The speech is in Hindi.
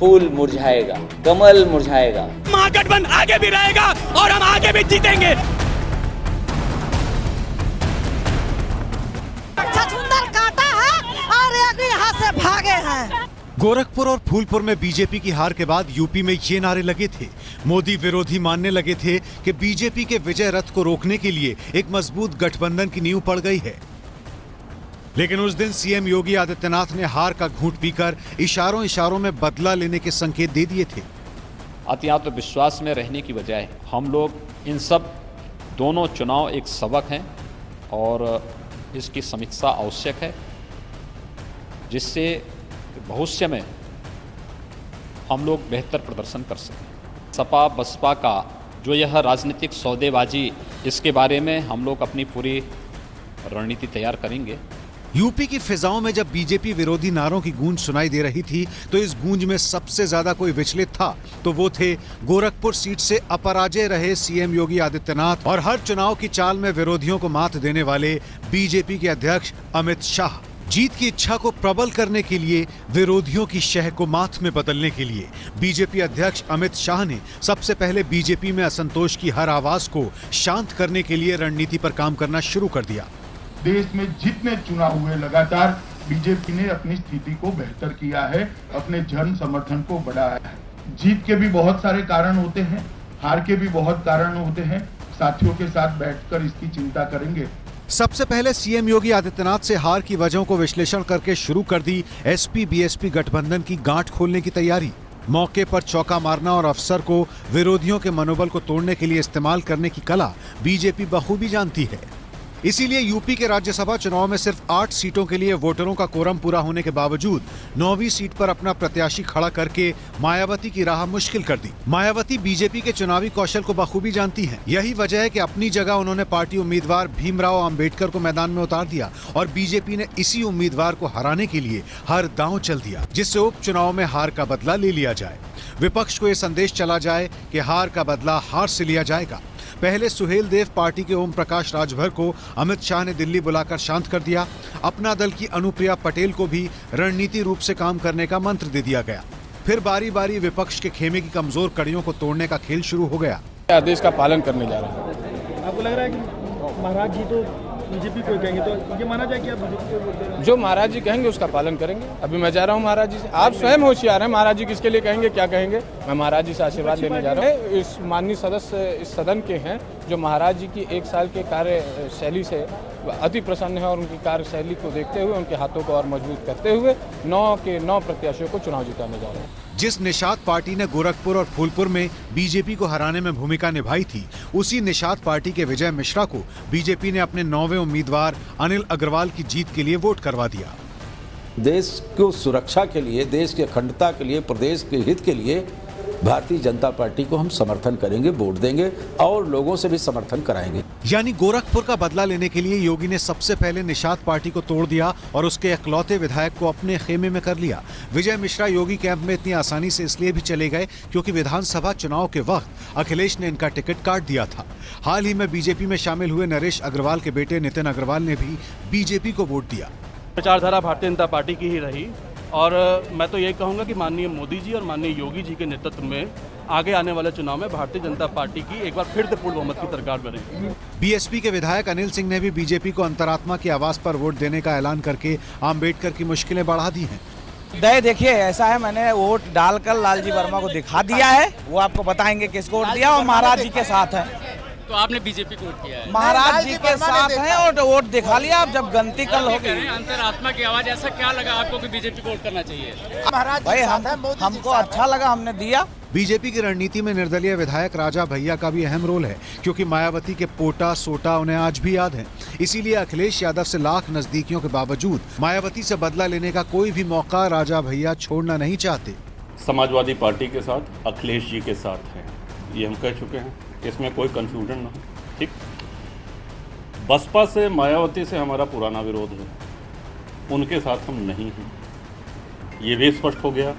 फूल मुरझाएगा, कमल मुरझाएगा। महागठबंधन आगे भी रहेगा और हम आगे भी जीतेंगे। छछूंदर काटा है और यहाँ से भागे हैं। गोरखपुर और फूलपुर में बीजेपी की हार के बाद यूपी में ये नारे लगे थे। मोदी विरोधी मानने लगे थे कि बीजेपी के विजय रथ को रोकने के लिए एक मजबूत गठबंधन की नींव पड़ गई है। लेकिन उस दिन सीएम योगी आदित्यनाथ ने हार का घूंट पीकर इशारों इशारों में बदला लेने के संकेत दे दिए थे। आत्मविश्वास में रहने की बजाय हम लोग इन सब दोनों चुनाव एक सबक हैं और इसकी समीक्षा आवश्यक है, जिससे भविष्य में हम लोग बेहतर प्रदर्शन कर सकें। सपा बसपा का जो यह राजनीतिक सौदेबाजी, इसके बारे में हम लोग अपनी पूरी रणनीति तैयार करेंगे। यूपी की फिजाओं में जब बीजेपी विरोधी नारों की गूंज सुनाई दे रही थी तो इस गूंज में सबसे ज्यादा कोई विचलित था तो वो थे गोरखपुर सीट से अपराजय रहे सीएम योगी आदित्यनाथ और हर चुनाव की चाल में विरोधियों को मात देने वाले बीजेपी के अध्यक्ष अमित शाह। जीत की इच्छा को प्रबल करने के लिए, विरोधियों की शह को मात में बदलने के लिए बीजेपी अध्यक्ष अमित शाह ने सबसे पहले बीजेपी में असंतोष की हर आवाज को शांत करने के लिए रणनीति पर काम करना शुरू कर दिया। देश में जितने चुनाव हुए लगातार बीजेपी ने अपनी स्थिति को बेहतर किया है, अपने जन समर्थन को बढ़ाया है। जीत के भी बहुत सारे कारण होते हैं, हार के भी बहुत कारण होते हैं। साथियों के साथ बैठकर इसकी चिंता करेंगे। सबसे पहले सीएम योगी आदित्यनाथ से हार की वजहों को विश्लेषण करके शुरू कर दी एसपी बीएसपी गठबंधन की गांठ खोलने की तैयारी। मौके पर चौका मारना और अफसर को विरोधियों के मनोबल को तोड़ने के लिए इस्तेमाल करने की कला बीजेपी बखूबी जानती है। इसीलिए यूपी के राज्यसभा चुनाव में सिर्फ 8 सीटों के लिए वोटरों का कोरम पूरा होने के बावजूद 9वीं सीट पर अपना प्रत्याशी खड़ा करके मायावती की राह मुश्किल कर दी। मायावती बीजेपी के चुनावी कौशल को बखूबी जानती हैं। यही वजह है कि अपनी जगह उन्होंने पार्टी उम्मीदवार भीमराव अंबेडकर को मैदान में उतार दिया और बीजेपी ने इसी उम्मीदवार को हराने के लिए हर दांव चल दिया, जिससे उपचुनाव में हार का बदला ले लिया जाए। विपक्ष को यह संदेश चला जाए कि हार का बदला हार से लिया जाएगा। पहले सुहेल देव पार्टी के ओम प्रकाश राजभर को अमित शाह ने दिल्ली बुलाकर शांत कर दिया। अपना दल की अनुप्रिया पटेल को भी रणनीति रूप से काम करने का मंत्र दे दिया गया। फिर बारी बारी विपक्ष के खेमे की कमजोर कड़ियों को तोड़ने का खेल शुरू हो गया। आदेश का पालन करने जा रहा है। आपको लग रहा है कि महाराज जी तो बीजेपी को कहेंगे, तो ये माना जाए कि आप बीजेपी को वोट दे रहे हैं? जो महाराज जी कहेंगे उसका पालन करेंगे। अभी मैं जा रहा हूँ महाराज जी से। आप स्वयं होशियार हैं, महाराज जी किसके लिए कहेंगे, क्या कहेंगे। मैं महाराज जी से आशीर्वाद लेने जा रहा हूँ। इस माननीय सदस्य इस सदन के हैं जो महाराज जी की 1 साल के कार्यशैली से अति प्रसन्न है और उनकी कार्यशैली को देखते हुए उनके हाथों को और मजबूत करते हुए 9 के 9 प्रत्याशियों को चुनाव जिताने जा रहे हैं। जिस निषाद पार्टी ने गोरखपुर और फूलपुर में बीजेपी को हराने में भूमिका निभाई थी, उसी निषाद पार्टी के विजय मिश्रा को बीजेपी ने अपने 9वें उम्मीदवार अनिल अग्रवाल की जीत के लिए वोट करवा दिया। देश को सुरक्षा के लिए, देश की अखंडता के लिए, प्रदेश के हित के लिए भारतीय जनता पार्टी को हम समर्थन करेंगे, वोट देंगे और लोगों से भी समर्थन कराएंगे। यानी गोरखपुर का बदला लेने के लिए योगी ने सबसे पहले निषाद पार्टी को तोड़ दिया और उसके इकलौते विधायक को अपने खेमे में कर लिया। विजय मिश्रा योगी कैंप में इतनी आसानी से इसलिए भी चले गए क्योंकि विधानसभा चुनाव के वक्त अखिलेश ने इनका टिकट काट दिया था। हाल ही में बीजेपी में शामिल हुए नरेश अग्रवाल के बेटे नितिन अग्रवाल ने भी बीजेपी को वोट दिया। विचारधारा भारतीय जनता पार्टी की ही रही और मैं तो यही कहूँगा कि माननीय मोदी जी और माननीय योगी जी के नेतृत्व में आगे आने वाले चुनाव में भारतीय जनता पार्टी की एक बार फिर से पूर्ण बहुमत की सरकार बनेगी। बीएसपी के विधायक अनिल सिंह ने भी बीजेपी को अंतरात्मा की आवाज पर वोट देने का ऐलान करके अम्बेडकर की मुश्किलें बढ़ा दी हैं। देखिए ऐसा है, मैंने वोट डालकर लालजी वर्मा को दिखा दिया है, वो आपको बताएंगे किसको वोट दिया और महाराज जी के साथ है। तो आपने बीजेपी को वोट किया है? महाराज जी के साथ हैं और वोट दिखा लिया। अब जब गलती कल होगी अंतरात्मा की आवाज, ऐसा क्या लगा आपको कि बीजेपी को वोट करना चाहिए? भाई हमको अच्छा लगा, हमने दिया। बीजेपी की रणनीति में निर्दलीय विधायक राजा भैया का भी अहम रोल है क्योंकि मायावती के पोटा सोटा उन्हें आज भी याद है। इसीलिए अखिलेश यादव से लाख नजदीकियों के बावजूद मायावती से बदला लेने का कोई भी मौका राजा भैया छोड़ना नहीं चाहते। समाजवादी पार्टी के साथ, अखिलेश जी के साथ है, ये हम कह चुके हैं, इसमें कोई कंफ्यूजन ना हो। ठीक, बसपा से, मायावती से हमारा पुराना विरोध है, उनके साथ हम नहीं हैं, ये भी स्पष्ट हो गया।